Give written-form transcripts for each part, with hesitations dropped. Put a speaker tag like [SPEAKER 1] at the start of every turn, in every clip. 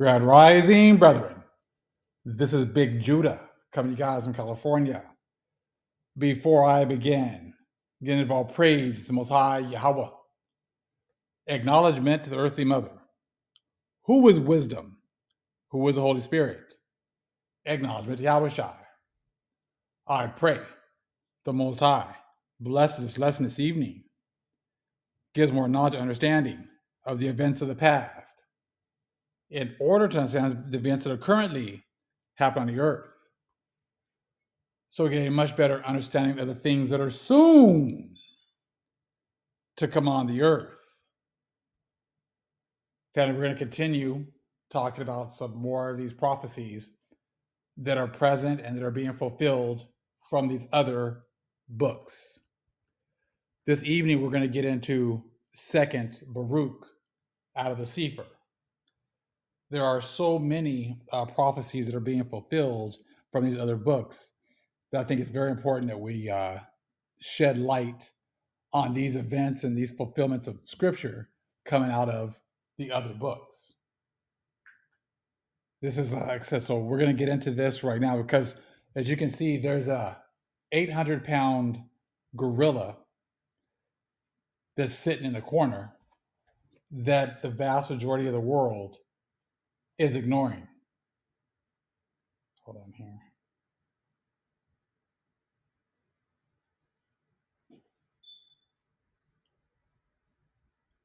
[SPEAKER 1] Grand Rising, brethren. This is Big Judah coming to you guys from California. Before I begin, giving all praise to the Most High Yahweh. Acknowledgement to the earthly mother. Who is wisdom? Who is the Holy Spirit? Acknowledgement to Yahweh Shai. I pray the Most High blesses this lesson this evening, gives more knowledge and understanding of the events of the past, in order to understand the events that are currently happening on the earth. So we get a much better understanding of the things that are soon to come on the earth. Then we're going to continue talking about some more of these prophecies that are present and that are being fulfilled from these other books. This evening, we're going to get into second Baruch out of the Sefer. There are so many prophecies that are being fulfilled from these other books that I think it's very important that we shed light on these events and these fulfillments of scripture coming out of the other books. This is like I said, so we're going to get into this right now because as you can see, there's a 800-pound gorilla that's sitting in the corner that the vast majority of the world is ignoring. Hold on here.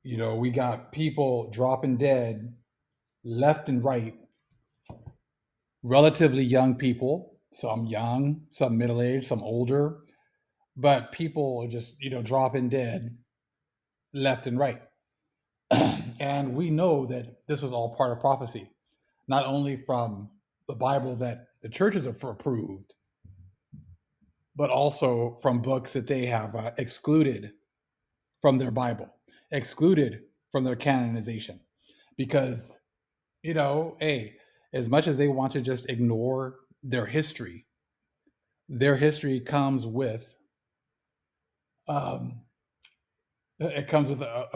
[SPEAKER 1] You know, we got people dropping dead left and right, relatively young people, some young, some middle-aged, some older, but people are just, dropping dead left and right. And we know that this was all part of prophecy, not only from the Bible that the churches have approved, but also from books that they have excluded from their Bible, excluded from their canonization. Because, hey, as much as they want to just ignore their history comes with a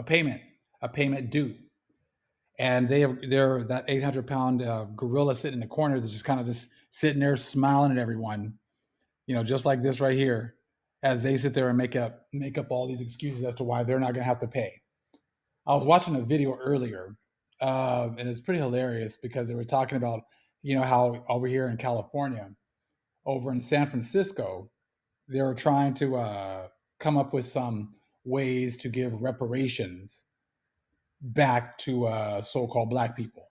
[SPEAKER 1] payment due. And they're that 800-pound gorilla sitting in the corner that's just kind of just sitting there smiling at everyone, just like this right here, as they sit there and make up all these excuses as to why they're not going to have to pay. I was watching a video earlier, and it's pretty hilarious because they were talking about, how over here in California, over in San Francisco, they were trying to come up with some ways to give reparations back to so-called black people.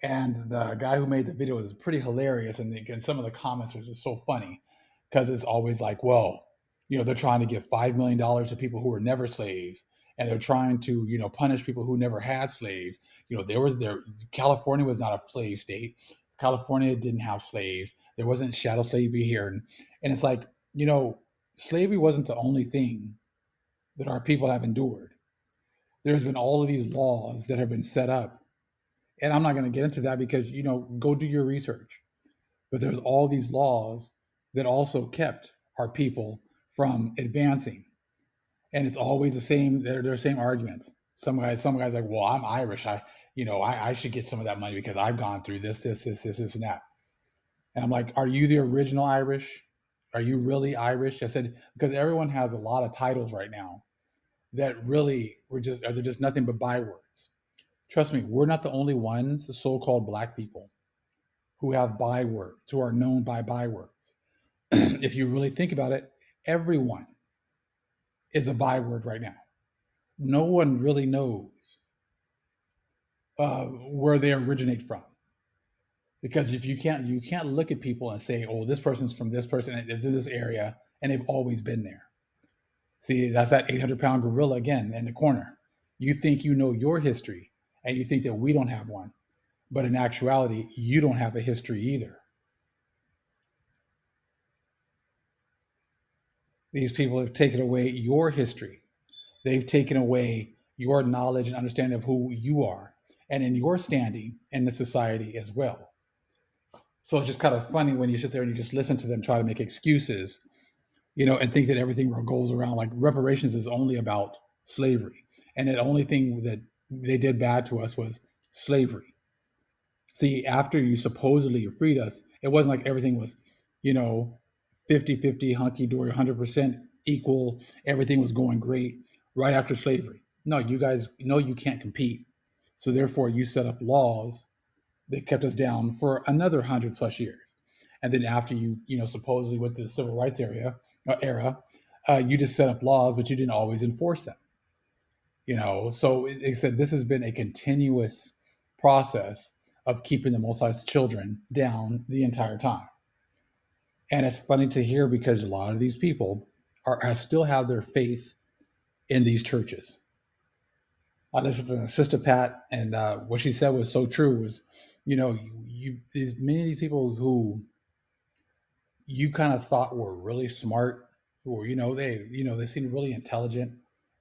[SPEAKER 1] And the guy who made the video was pretty hilarious, and some of the comments were just so funny because it's always like, well, they're trying to give $5 million to people who were never slaves, and they're trying to punish people who never had slaves. California was not a slave state. California didn't have slaves. There wasn't chattel slavery here, and it's like, slavery wasn't the only thing that our people have endured. There's been all of these laws that have been set up, and I'm not going to get into that because go do your research. But there's all these laws that also kept our people from advancing, and it's always the same. They're the same arguments. Some guys like, well, I'm Irish. I should get some of that money because I've gone through this, and that. And I'm like, are you the original Irish? Are you really Irish? I said because everyone has a lot of titles right now that really they're just nothing but bywords. Trust me, we're not the only ones, the so-called black people, who have bywords, who are known by bywords. If you really think about it, everyone is a byword right now. No one really knows where they originate from. Because if you can't look at people and say, oh, this person's from this person in this area, and they've always been there. See, that's that 800-pound gorilla again in the corner. You think you know your history, and you think that we don't have one. But in actuality, you don't have a history either. These people have taken away your history. They've taken away your knowledge and understanding of who you are and in your standing in the society as well. So it's just kind of funny when you sit there and you just listen to them try to make excuses, and think that everything goes around like reparations is only about slavery. And the only thing that they did bad to us was slavery. See, after you supposedly freed us, it wasn't like everything was, you know, 50-50, hunky-dory, 100% equal. Everything was going great right after slavery. No, you guys know you can't compete. So therefore, you set up laws that kept us down for another 100 plus years. And then after supposedly with the civil rights era, you just set up laws, but you didn't always enforce them. So it said this has been a continuous process of keeping the Most High's children down the entire time. And it's funny to hear because a lot of these people still have their faith in these churches. I listened to Sister Pat, and what she said was so true. Was many of these people who you kind of thought were really smart, or they seemed really intelligent,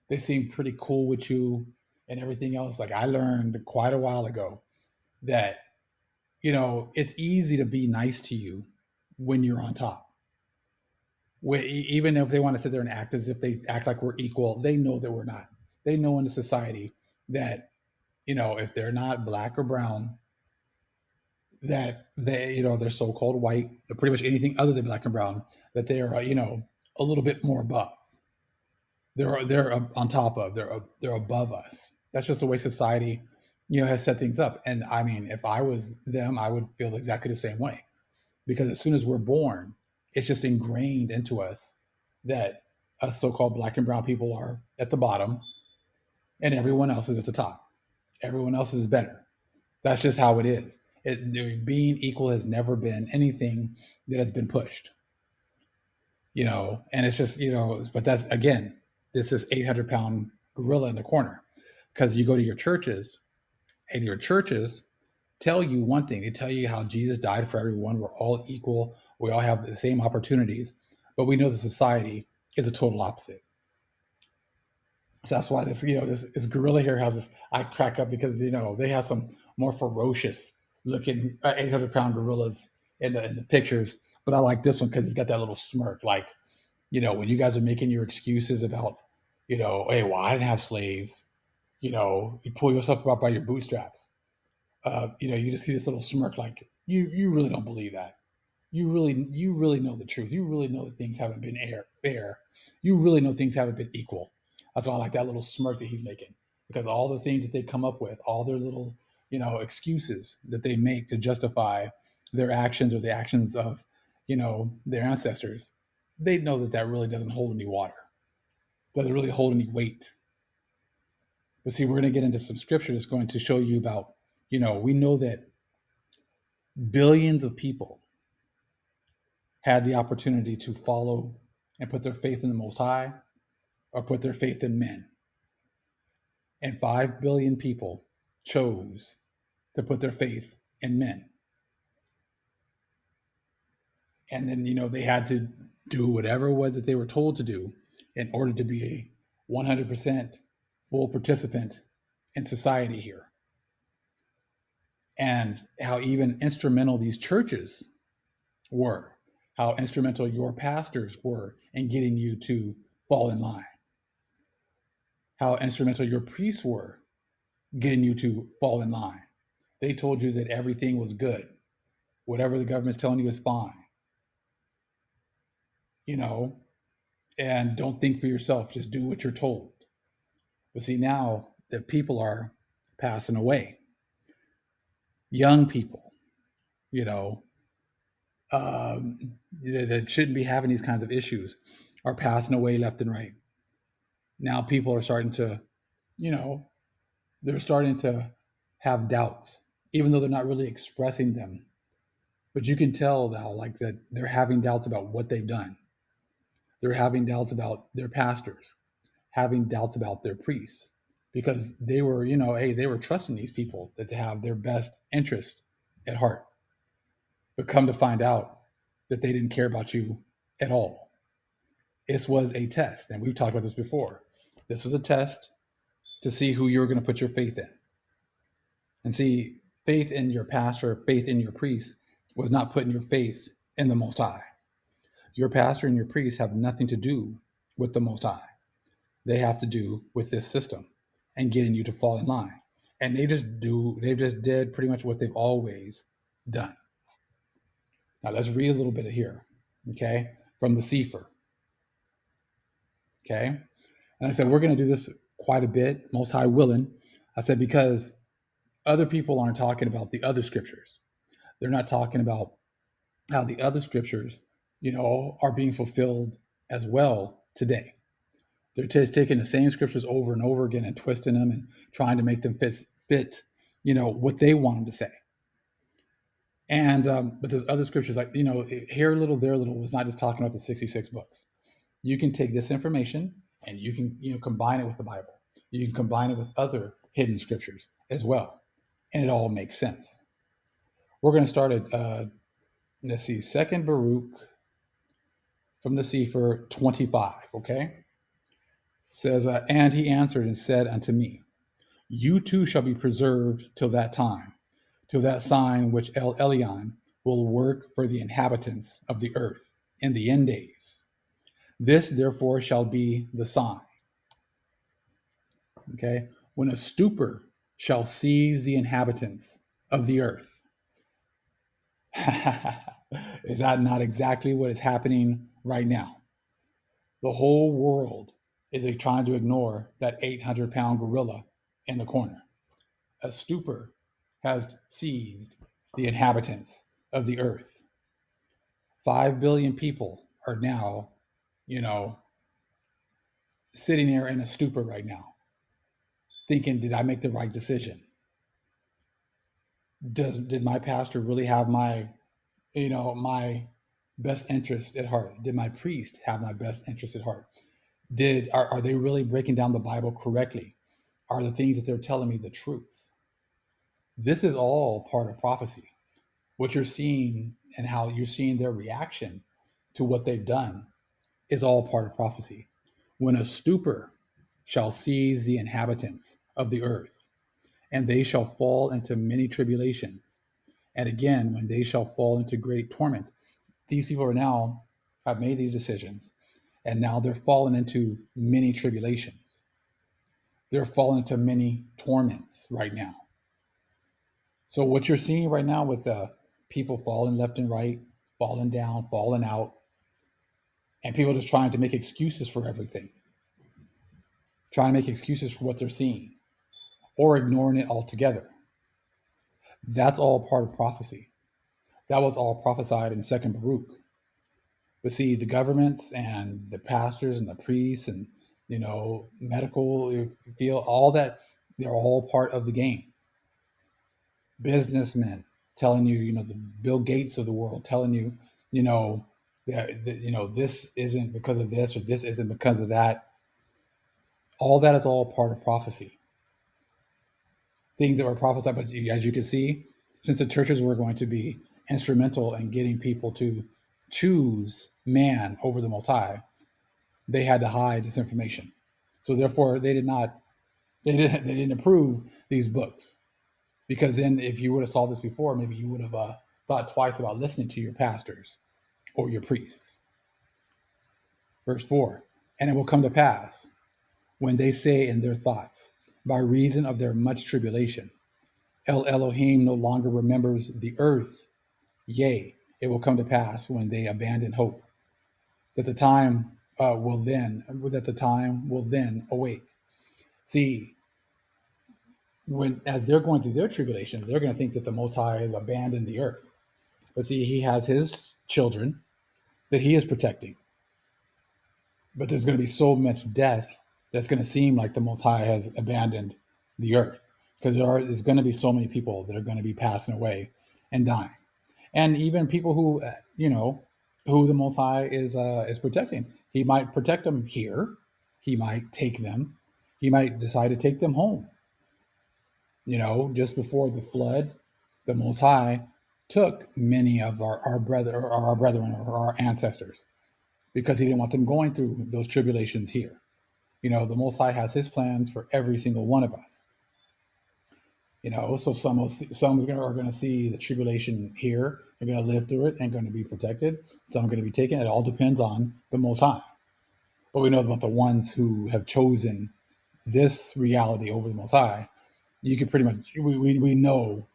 [SPEAKER 1] they seemed pretty cool with you, and everything else. Like I learned quite a while ago that it's easy to be nice to you when you're on top. Even if they want to sit there and act as if they act like we're equal, they know that we're not. They know in the society that if they're not black or brown, that they're so-called white, or pretty much anything other than black and brown, that they are a little bit more above. They're on top of. They're above us. That's just the way society has set things up. And I mean, if I was them, I would feel exactly the same way, because as soon as we're born, it's just ingrained into us that us so-called black and brown people are at the bottom and everyone else is at the top. Everyone else is better. That's just how it is. Being equal has never been anything that has been pushed, and it's just, but that's, again, this is 800-pound gorilla in the corner, because you go to your churches and your churches tell you one thing. They tell you how Jesus died for everyone. We're all equal. We all have the same opportunities, but we know the society is a total opposite. So that's why this gorilla here has this. I crack up because they have some more ferocious looking 800-pound gorillas in the pictures, but I like this one because he's got that little smirk. Like, when you guys are making your excuses about, hey, well, I didn't have slaves. You pull yourself up by your bootstraps. You just see this little smirk, like you really don't believe that. You really know the truth. You really know that things haven't been fair. You really know things haven't been equal. That's why I like that little smirk that he's making, because all the things that they come up with, all their little excuses that they make to justify their actions or the actions of their ancestors, they know that that really doesn't hold any water, doesn't really hold any weight. But see, we're going to get into some scripture that's going to show you about, we know that billions of people had the opportunity to follow and put their faith in the Most High or put their faith in men. And 5 billion people chose to put their faith in men. And then, they had to do whatever it was that they were told to do in order to be a 100% full participant in society here. And how even instrumental these churches were, how instrumental your pastors were in getting you to fall in line, how instrumental your priests were getting you to fall in line. They told you that everything was good. Whatever the government's telling you is fine, and don't think for yourself, just do what you're told. But see, now that people are passing away, young people, you know, that shouldn't be having these kinds of issues, are passing away left and right. Now people are starting to, you know, they're starting to have doubts, even though they're not really expressing them. But you can tell now, like, that they're having doubts about what they've done. They're having doubts about their pastors, having doubts about their priests, because they were, hey, they were trusting these people that to have their best interest at heart. But come to find out that they didn't care about you at all. This was a test, and we've talked about this before. This was a test to see who you're going to put your faith in. And see, faith in your pastor, faith in your priest, was not putting your faith in the Most High. Your pastor and your priest have nothing to do with the Most High. They have to do with this system and getting you to fall in line. And they just did pretty much what they've always done. Now let's read a little bit of here, okay, from the Sefer, okay. And I said we're going to do this quite a bit, Most High willing. I said because other people aren't talking about the other scriptures. They're not talking about how the other scriptures, are being fulfilled as well today. They're taking the same scriptures over and over again and twisting them and trying to make them fit, what they want them to say. And but there's other scriptures like here a little, there a little was not just talking about the 66 books. You can take this information and you can combine it with the Bible. You can combine it with other hidden scriptures as well, and it all makes sense. We're going to start at let's see, Second Baruch from the Sefer 25. Okay, it says, and he answered and said unto me, you too shall be preserved till that time, till that sign which El Elyon will work for the inhabitants of the earth in the end days. This therefore shall be the sign. Okay, when a stupor shall seize the inhabitants of the earth. Is that not exactly what is happening right now? The whole world is trying to ignore that 800-pound gorilla in the corner. A stupor has seized the inhabitants of the earth. 5 billion people are now, sitting there in a stupor right now, thinking, did I make the right decision? Did my pastor really have my best interest at heart? Did my priest have my best interest at heart? Are they really breaking down the Bible correctly? Are the things that they're telling me the truth? This is all part of prophecy. What you're seeing and how you're seeing their reaction to what they've done is all part of prophecy. When a stupor shall seize the inhabitants of the earth, and they shall fall into many tribulations, and again, when they shall fall into great torments. These people are now have made these decisions, and now they're falling into many tribulations. They're falling into many torments right now. So what you're seeing right now with people falling left and right, falling down, falling out, and people just trying to make excuses for everything, trying to make excuses for what they're seeing, or ignoring it altogether. That's all part of prophecy. That was all prophesied in Second Baruch. But see, the governments and the pastors and the priests and medical field, all that, they're all part of the game. Businessmen telling you, the Bill Gates of the world telling you, that this isn't because of this or this isn't because of that. All that is all part of prophecy. Things that were prophesied, but as you can see, since the churches were going to be instrumental in getting people to choose man over the Most High, they had to hide this information. So therefore, they didn't approve these books, because then if you would have saw this before, maybe you would have thought twice about listening to your pastors or your priests. Verse 4, and it will come to pass when they say in their thoughts, by reason of their much tribulation, El Elohim no longer remembers the earth. Yea, it will come to pass when they abandon hope, that the time will then awake. See, as they're going through their tribulations, they're going to think that the Most High has abandoned the earth. But see, He has His children that He is protecting. But there's going to be so much death that's going to seem like the Most High has abandoned the earth, because there's going to be so many people that are going to be passing away and dying, and even people who who the Most High is protecting. He might protect them here. He might take them. He might decide to take them home. Just before the flood, the Most High took many of our brethren or our ancestors, because He didn't want them going through those tribulations here. The Most High has His plans for every single one of us. So some are going to see the tribulation here. They're going to live through it and going to be protected. Some are going to be taken. It all depends on the Most High. But we know about the ones who have chosen this reality over the Most High. you could pretty much we know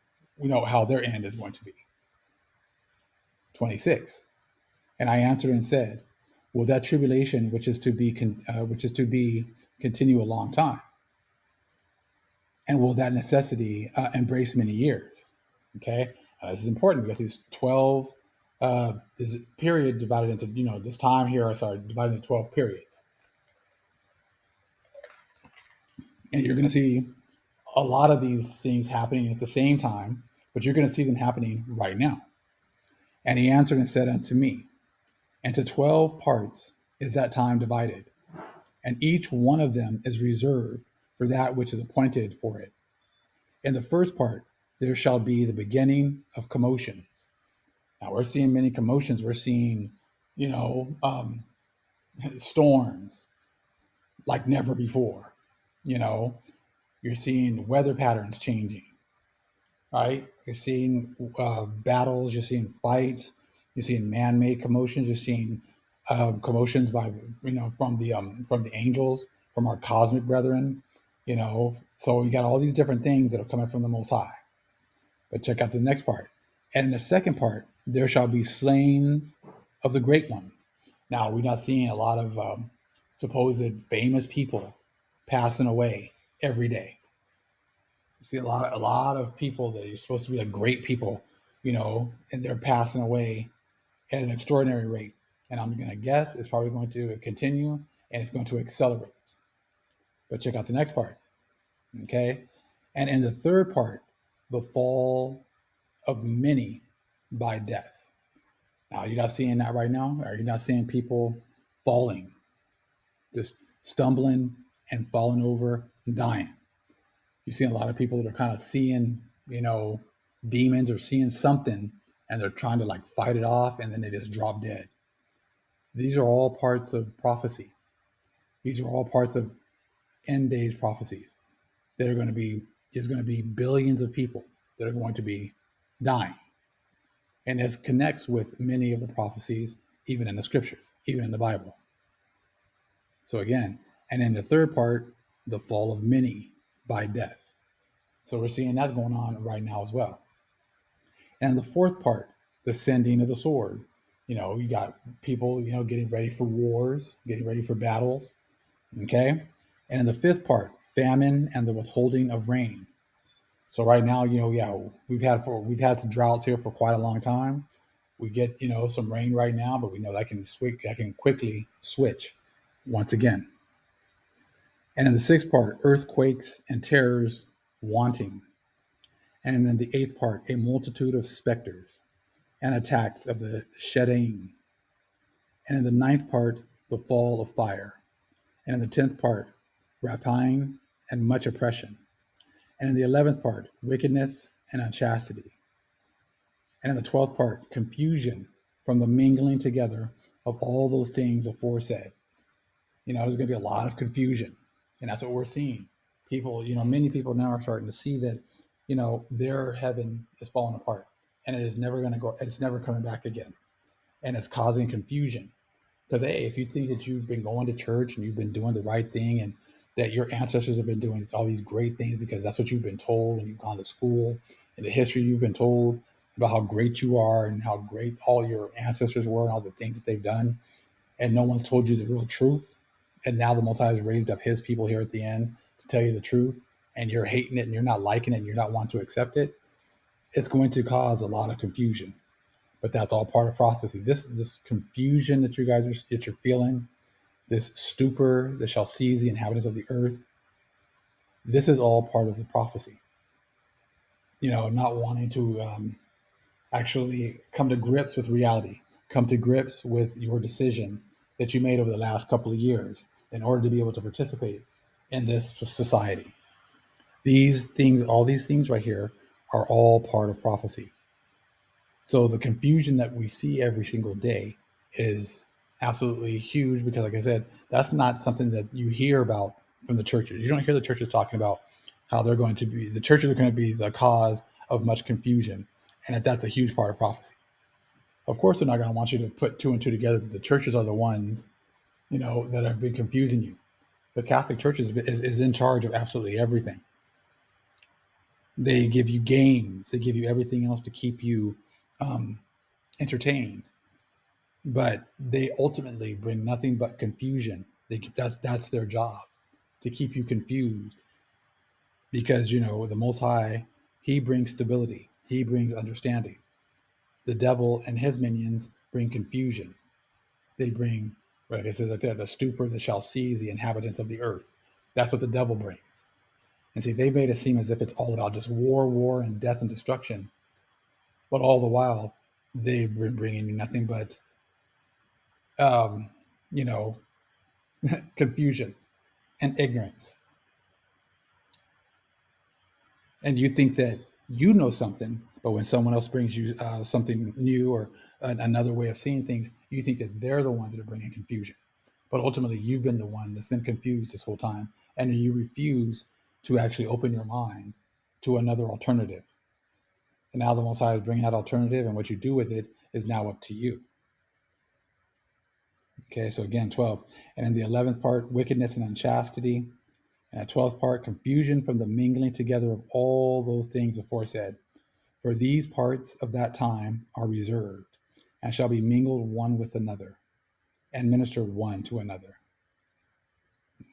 [SPEAKER 1] how their end is going to be. 26. And I answered and said, will that tribulation which is to be continue a long time? And will that necessity embrace many years? Okay, this is important. We got these 12. This period divided into this time here. Sorry, divided into 12 periods, and you're going to see a lot of these things happening at the same time, but you're going to see them happening right now. And he answered and said unto me, into 12 parts is that time divided, and each one of them is reserved for that which is appointed for it. In the first part, there shall be the beginning of commotions. Now we're seeing many commotions. We're seeing, you know, storms like never before. You know, you're seeing weather patterns changing, right? You're seeing battles. You're seeing fights. You're seeing man-made commotions. You're seeing commotions by from the angels, from our cosmic brethren. So you got all these different things that are coming from the Most High. But check out the next part. And in the second part, there shall be slain of the great ones. Now, we're not seeing a lot of supposed famous people passing away every day. You see a lot of people that are supposed to be like great people, and they're passing away at an extraordinary rate. And I'm going to guess it's probably going to continue and it's going to accelerate. But check out the next part. Okay. And in the third part, the fall of many by death. Now, you're not seeing that right now? Are you not seeing people falling, just stumbling and falling over and dying? You see a lot of people that are kind of seeing, demons or seeing something, and they're trying to like fight it off, and then they just drop dead. These are all parts of prophecy. These are all parts of end days prophecies. There's going to be billions of people that are going to be dying. And this connects with many of the prophecies, even in the scriptures, even in the Bible. So again, and in the third part, the fall of many by death. So we're seeing that going on right now as well. And in the fourth part, the sending of the sword. You got people, getting ready for wars, getting ready for battles. Okay. And in the fifth part, famine and the withholding of rain. So right now, we've had some droughts here for quite a long time. We get, some rain right now, but we know that can quickly switch once again. And in the sixth part, earthquakes and terrors wanting. And in the eighth part, a multitude of specters and attacks of the Shedim. And in the ninth part, the fall of fire. And in the 10th part, rapine and much oppression. And in the 11th part, wickedness and unchastity. And in the 12th part, confusion from the mingling together of all those things aforesaid. There's going to be a lot of confusion. And that's what we're seeing. People, many people now are starting to see that, their heaven is falling apart. And it's never coming back again. And it's causing confusion. Because, hey, if you think that you've been going to church and you've been doing the right thing and that your ancestors have been doing all these great things because that's what you've been told when you've gone to school, and the history you've been told about how great you are and how great all your ancestors were and all the things that they've done, and no one's told you the real truth, and now the Most High has raised up his people here at the end to tell you the truth, and you're hating it and you're not liking it and you're not wanting to accept it, it's going to cause a lot of confusion. But that's all part of prophecy. This confusion that you're feeling, this stupor that shall seize the inhabitants of the earth, this is all part of the prophecy. Not wanting to actually come to grips with reality, come to grips with your decision that you made over the last couple of years in order to be able to participate in this society. All these things right here are all part of prophecy. So the confusion that we see every single day is absolutely huge because, like I said, that's not something that you hear about from the churches. You don't hear the churches talking about how the churches are going to be the cause of much confusion, and that's a huge part of prophecy. Of course, they're not going to want you to put two and two together that the churches are the ones, that have been confusing you. The Catholic Church is in charge of absolutely everything. They give you games. They give you everything else to keep you um, entertained. But they ultimately bring nothing but confusion. That's their job, to keep you confused, because the Most High, He brings stability. He brings understanding. The devil and his minions bring confusion. They bring, like it says right there, the stupor that shall seize the inhabitants of the earth. That's what the devil brings. And see, they made it seem as if it's all about just war, and death and destruction. But all the while, they've been bringing you nothing but, um, you know, confusion and ignorance. And you think that you know something, but when someone else brings you something new, or another way of seeing things, you think that they're the ones that are bringing confusion. But ultimately, you've been the one that's been confused this whole time, and you refuse to actually open your mind to another alternative. And now the Most High is bringing that alternative, and what you do with it is now up to you. Okay, so again, 12. And in the 11th part, wickedness and unchastity. And the 12th part, confusion from the mingling together of all those things aforesaid. For these parts of that time are reserved, and shall be mingled one with another, and minister one to another.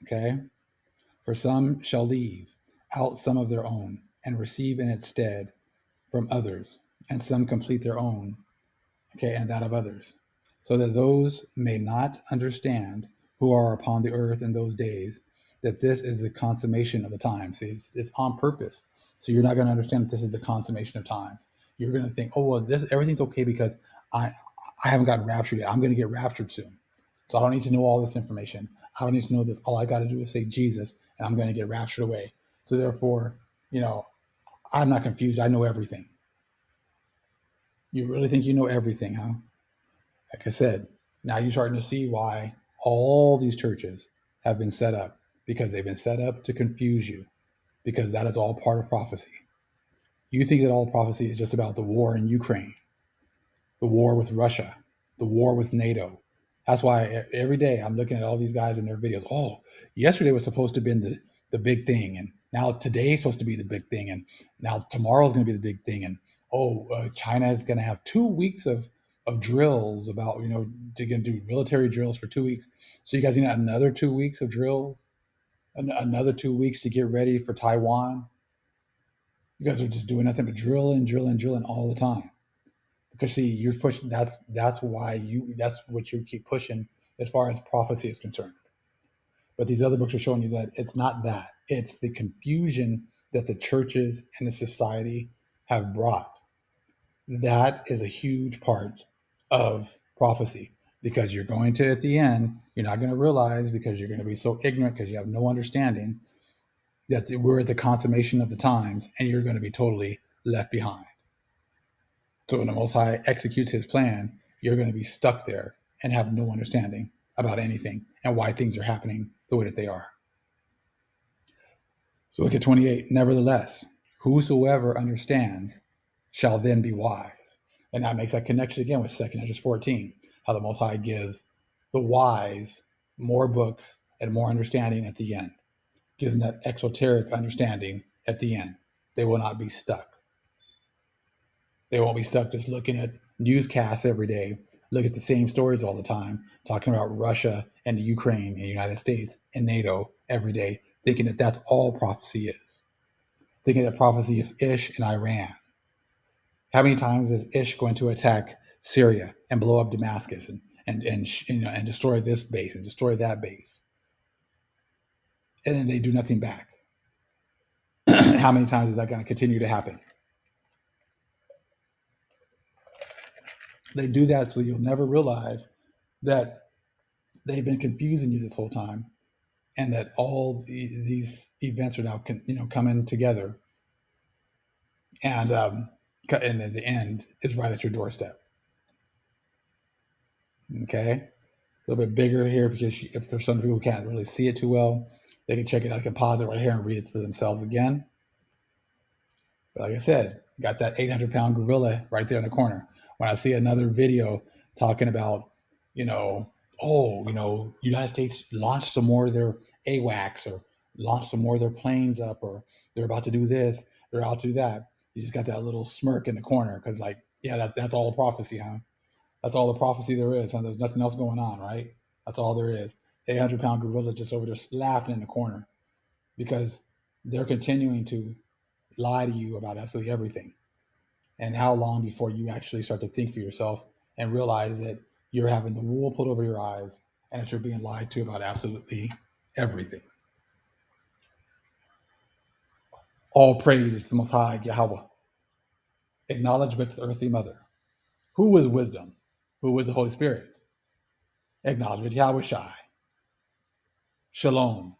[SPEAKER 1] Okay? For some shall leave out some of their own, and receive in its stead from others, and some complete their own, okay, and that of others, so that those may not understand who are upon the earth in those days, that this is the consummation of the times. See, it's on purpose. So you're not going to understand that this is the consummation of times. You're going to think, oh well, this everything's okay because I I haven't gotten raptured yet. I'm going to get raptured soon, so I don't need to know all this information. I don't need to know this. All I got to do is say Jesus, and I'm going to get raptured away. So therefore, you know, I'm not confused. I know everything. You really think you know everything, huh? Like I said, now you're starting to see why all these churches have been set up, because they've been set up to confuse you, because that is all part of prophecy. You think that all prophecy is just about the war in Ukraine, the war with Russia, the war with NATO. That's why every day I'm looking at all these guys in their videos. Oh, yesterday was supposed to have been the big thing, and now today's supposed to be the big thing, and now tomorrow's going to be the big thing, and China is going to have 2 weeks of drills about they're going to do military drills for 2 weeks. So you guys need another 2 weeks of drills, another 2 weeks to get ready for Taiwan. You guys are just doing nothing but drilling all the time. Because see, you're pushing. That's what you keep pushing as far as prophecy is concerned. But these other books are showing you that it's not that. It's the confusion that the churches and the society have brought. That is a huge part of prophecy, because you're going to, at the end, you're not going to realize, because you're going to be so ignorant because you have no understanding, that we're at the consummation of the times, and you're going to be totally left behind. So when the Most High executes His plan, you're going to be stuck there and have no understanding about anything and why things are happening the way that they are. So look at 28. Nevertheless, whosoever understands shall then be wise. And that makes that connection again with 2 Ezra 14, how the Most High gives the wise more books and more understanding at the end, gives them that exoteric understanding at the end. They will not be stuck. They won't be stuck just looking at newscasts every day, look at the same stories all the time, talking about Russia and Ukraine and the United States and NATO every day, thinking that that's all prophecy is. Thinking that prophecy is Ish and Iran. How many times is Ish going to attack Syria and blow up Damascus and destroy this base and destroy that base? And then they do nothing back. How many times is that going to continue to happen? They do that so you'll never realize that they've been confusing you this whole time, and that all these events are now coming together, and at the end is right at your doorstep. Okay, a little bit bigger here, because if there's some people who can't really see it too well, they can check it. I can pause it right here and read it for themselves again. But like I said, got that 800-pound gorilla right there in the corner. When I see another video talking about, you know, United States launched some more of their AWACS, or launched some more of their planes up, or they're about to do this, They're out to do that. You just got that little smirk in the corner because, like, yeah, that's all the prophecy, huh? That's all the prophecy there is, huh? There's nothing else going on, right? That's all there is. 800-pound gorilla just over there laughing in the corner because they're continuing to lie to you about absolutely everything. And how long before you actually start to think for yourself and realize that you're having the wool pulled over your eyes and that you're being lied to about absolutely everything. All praise is to the Most High Yahweh. Acknowledgement to the earthly mother. Who is wisdom? Who is the Holy Spirit? Acknowledgement to Yahweh Shai. Shalom.